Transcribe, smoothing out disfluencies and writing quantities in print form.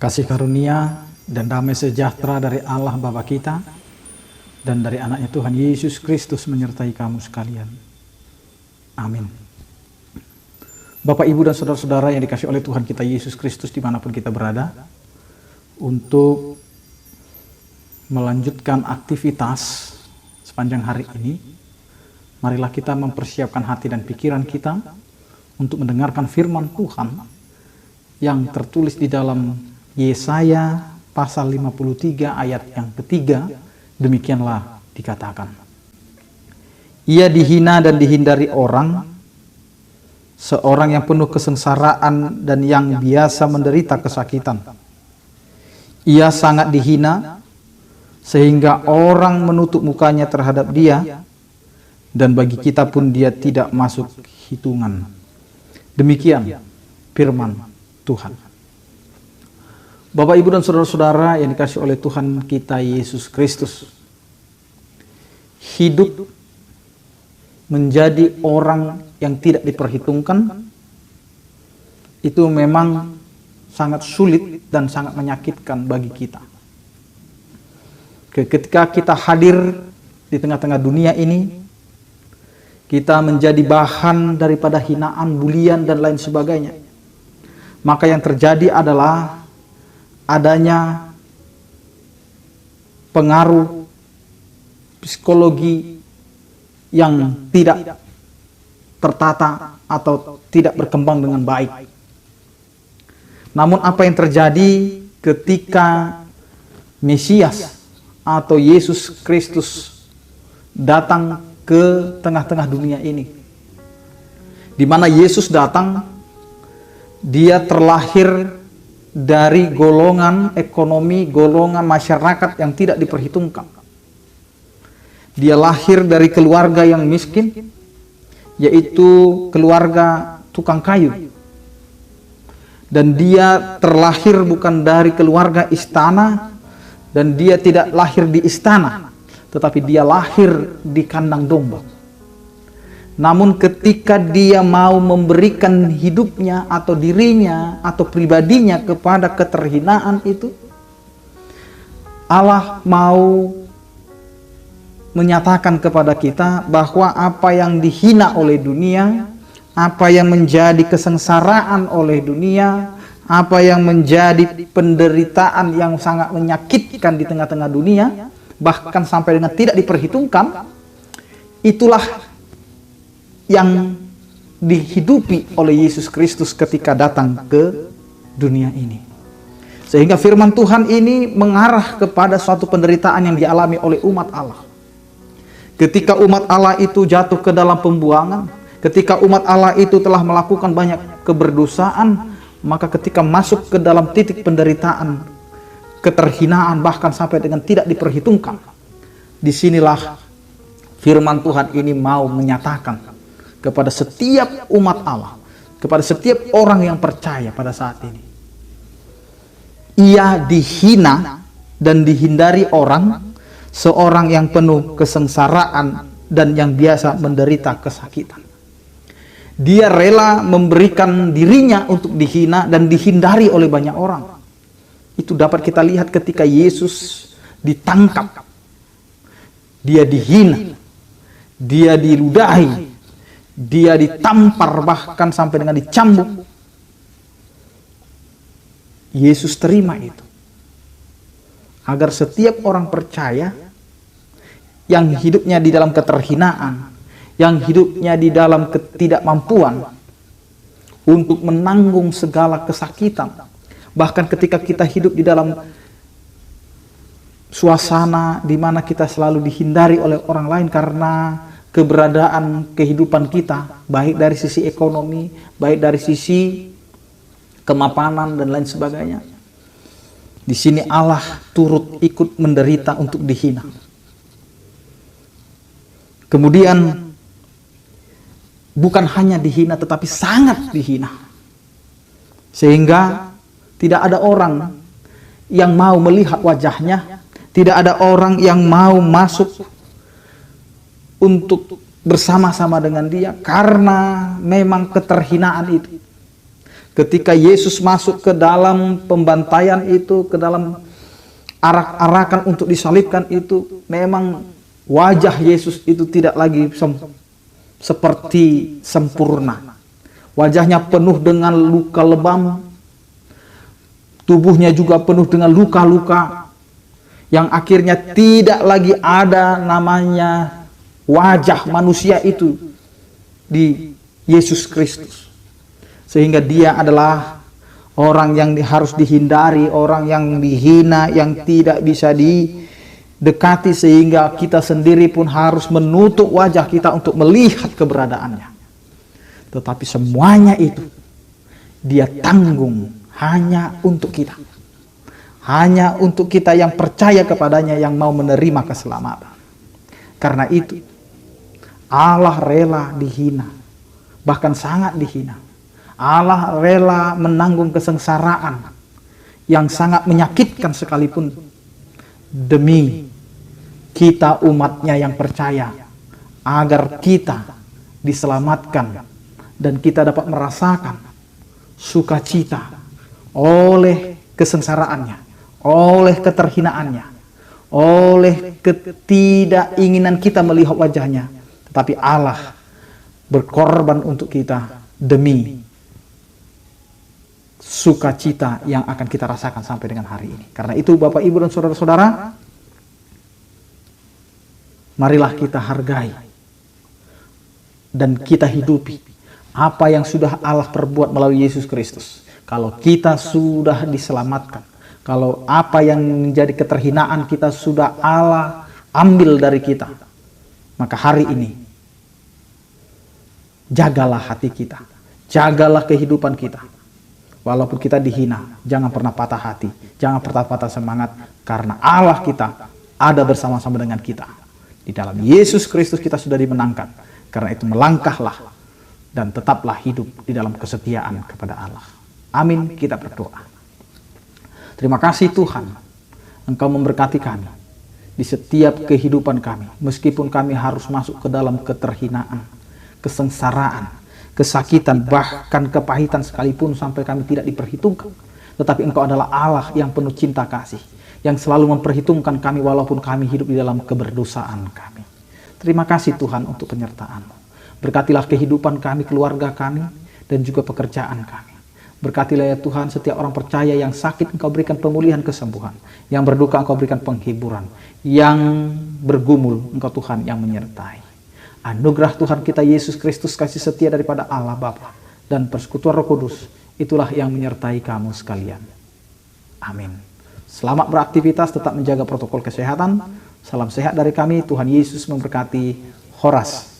Kasih karunia dan damai sejahtera dari Allah Bapa kita dan dari anaknya Tuhan Yesus Kristus menyertai kamu sekalian. Amin. Bapak, Ibu, dan saudara-saudara yang dikasihi oleh Tuhan kita Yesus Kristus dimanapun kita berada, untuk melanjutkan aktivitas sepanjang hari ini, marilah kita mempersiapkan hati dan pikiran kita untuk mendengarkan firman Tuhan yang tertulis di dalam Yesaya pasal 53 ayat yang ketiga. Demikianlah dikatakan, ia dihina dan dihindari orang, seorang yang penuh kesengsaraan dan yang biasa menderita kesakitan. Ia sangat dihina sehingga orang menutup mukanya terhadap dia, dan bagi kita pun dia tidak masuk hitungan. Demikian firman Tuhan. Bapak, Ibu, dan saudara-saudara yang dikasihi oleh Tuhan kita Yesus Kristus, hidup menjadi orang yang tidak diperhitungkan itu memang sangat sulit dan sangat menyakitkan bagi kita. Ketika kita hadir di tengah-tengah dunia ini, kita menjadi bahan daripada hinaan, bulian, dan lain sebagainya. Maka yang terjadi adalah adanya pengaruh psikologi yang tidak tertata atau tidak berkembang dengan baik. Namun apa yang terjadi ketika Mesias atau Yesus Kristus datang ke tengah-tengah dunia ini, di mana Yesus datang, dia terlahir dari golongan ekonomi, golongan masyarakat yang tidak diperhitungkan. Dia lahir dari keluarga yang miskin, yaitu keluarga tukang kayu. Dan dia terlahir bukan dari keluarga istana, dan dia tidak lahir di istana, tetapi dia lahir di kandang domba. Namun ketika dia mau memberikan hidupnya atau dirinya atau pribadinya kepada keterhinaan itu, Allah mau menyatakan kepada kita bahwa apa yang dihina oleh dunia, apa yang menjadi kesengsaraan oleh dunia, apa yang menjadi penderitaan yang sangat menyakitkan di tengah-tengah dunia, bahkan sampai dengan tidak diperhitungkan, itulah yang dihidupi oleh Yesus Kristus ketika datang ke dunia ini. Sehingga firman Tuhan ini mengarah kepada suatu penderitaan yang dialami oleh umat Allah. Ketika umat Allah itu jatuh ke dalam pembuangan, ketika umat Allah itu telah melakukan banyak keberdosaan, maka ketika masuk ke dalam titik penderitaan, keterhinaan, bahkan sampai dengan tidak diperhitungkan, disinilah firman Tuhan ini mau menyatakan kepada setiap umat Allah, kepada setiap orang yang percaya pada saat ini, ia dihina dan dihindari orang, seorang yang penuh kesengsaraan dan yang biasa menderita kesakitan. Dia rela memberikan dirinya untuk dihina dan dihindari oleh banyak orang. Itu dapat kita lihat ketika Yesus ditangkap. Dia dihina, dia diludahi, dia ditampar, bahkan sampai dengan dicambuk. Yesus terima itu, agar setiap orang percaya yang hidupnya di dalam keterhinaan, yang hidupnya di dalam ketidakmampuan untuk menanggung segala kesakitan, bahkan ketika kita hidup di dalam suasana di mana kita selalu dihindari oleh orang lain karena keberadaan kehidupan kita, baik dari sisi ekonomi, baik dari sisi kemapanan dan lain sebagainya. Di sini Allah turut ikut menderita untuk dihina. Kemudian bukan hanya dihina tetapi sangat dihina. Sehingga tidak ada orang yang mau melihat wajahnya, tidak ada orang yang mau masuk untuk bersama-sama dengan dia karena memang keterhinaan itu. Ketika Yesus masuk ke dalam pembantaian itu, ke dalam arak-arakan untuk disalibkan itu, memang wajah Yesus itu tidak lagi seperti sempurna. Wajahnya penuh dengan luka lebam, tubuhnya juga penuh dengan luka-luka, yang akhirnya tidak lagi ada namanya wajah manusia itu di Yesus Kristus. Sehingga dia adalah orang yang harus dihindari, orang yang dihina, yang tidak bisa didekati, sehingga kita sendiri pun harus menutup wajah kita untuk melihat keberadaannya. Tetapi semuanya itu dia tanggung hanya untuk kita. Hanya untuk kita yang percaya kepadanya, yang mau menerima keselamatan. Karena itu Allah rela dihina, bahkan sangat dihina. Allah rela menanggung kesengsaraan yang sangat menyakitkan sekalipun demi kita umatnya yang percaya, agar kita diselamatkan dan kita dapat merasakan sukacita oleh kesengsaraannya, oleh keterhinaannya, oleh ketidakinginan kita melihat wajahnya. Tetapi Allah berkorban untuk kita demi sukacita yang akan kita rasakan sampai dengan hari ini. Karena itu Bapak, Ibu, dan saudara-saudara, marilah kita hargai dan kita hidupi apa yang sudah Allah perbuat melalui Yesus Kristus. Kalau kita sudah diselamatkan, kalau apa yang menjadi keterhinaan kita sudah Allah ambil dari kita, maka hari ini jagalah hati kita, jagalah kehidupan kita. Walaupun kita dihina, jangan pernah patah hati, jangan pernah patah semangat, karena Allah kita ada bersama-sama dengan kita. Di dalam Yesus Kristus kita sudah dimenangkan. Karena itu melangkahlah dan tetaplah hidup di dalam kesetiaan kepada Allah. Amin, kita berdoa. Terima kasih Tuhan, Engkau memberkati kami di setiap kehidupan kami. Meskipun kami harus masuk ke dalam keterhinaan, kesengsaraan, kesakitan, bahkan kepahitan sekalipun sampai kami tidak diperhitungkan. Tetapi Engkau adalah Allah yang penuh cinta kasih, yang selalu memperhitungkan kami walaupun kami hidup di dalam keberdosaan kami. Terima kasih Tuhan untuk penyertaan-Mu. Berkatilah kehidupan kami, keluarga kami, dan juga pekerjaan kami. Berkatilah ya Tuhan setiap orang percaya yang sakit, Engkau berikan pemulihan, kesembuhan. Yang berduka, Engkau berikan penghiburan. Yang bergumul, Engkau Tuhan yang menyertai. Anugerah Tuhan kita Yesus Kristus, kasih setia daripada Allah Bapa dan persekutuan Roh Kudus, itulah yang menyertai kamu sekalian. Amin. Selamat beraktivitas, tetap menjaga protokol kesehatan. Salam sehat dari kami, Tuhan Yesus memberkati. Horas.